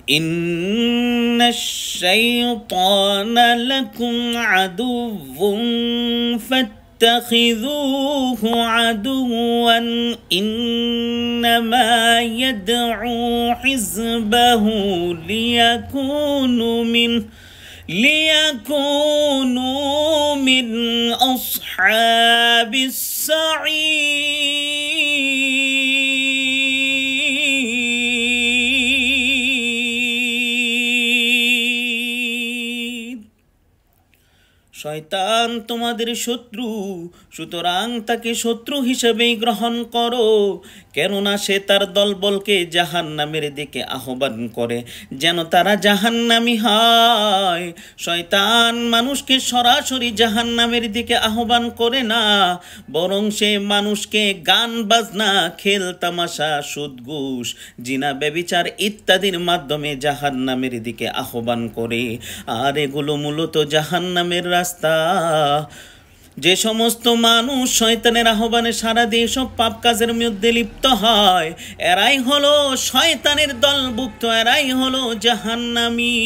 ইন্নাশ শাইতানা লাকুম আদুউন ফাত্তাখিযূহু আদুওয়ান ইন্নামা ইয়াদউ হিজবাহু লিয়াকুনু মিন আসহাবিস সাঈর। শয়তান তোমাদের শত্রু, সুতরাং তাকে শত্রু হিসেবেই গ্রহণ করো, কেননা সে তার দলবলকে জাহান্নামের দিকে আহ্বান করে যেন তারা জাহান্নামী হয়। শয়তান মানুষকে সরাসরি জাহান্নামের দিকে আহ্বান করে না, বরং সে মানুষকে গান বাজনা, খেল তামাশা, সুদ ঘুষ, জিনা ব্যভিচার ইত্যাদির মাধ্যমে জাহান্নামের দিকে আহ্বান করে। আর এগুলো মূলত জাহান্নামের রাস্তা। যে সমস্ত মানুষ শয়তানের আহ্বানে সাড়া দিয়ে সব পাপ কাজের মধ্যে লিপ্ত হয়, এরাই হলো শয়তানের দলভুক্ত, এরাই হলো জাহান্নামী।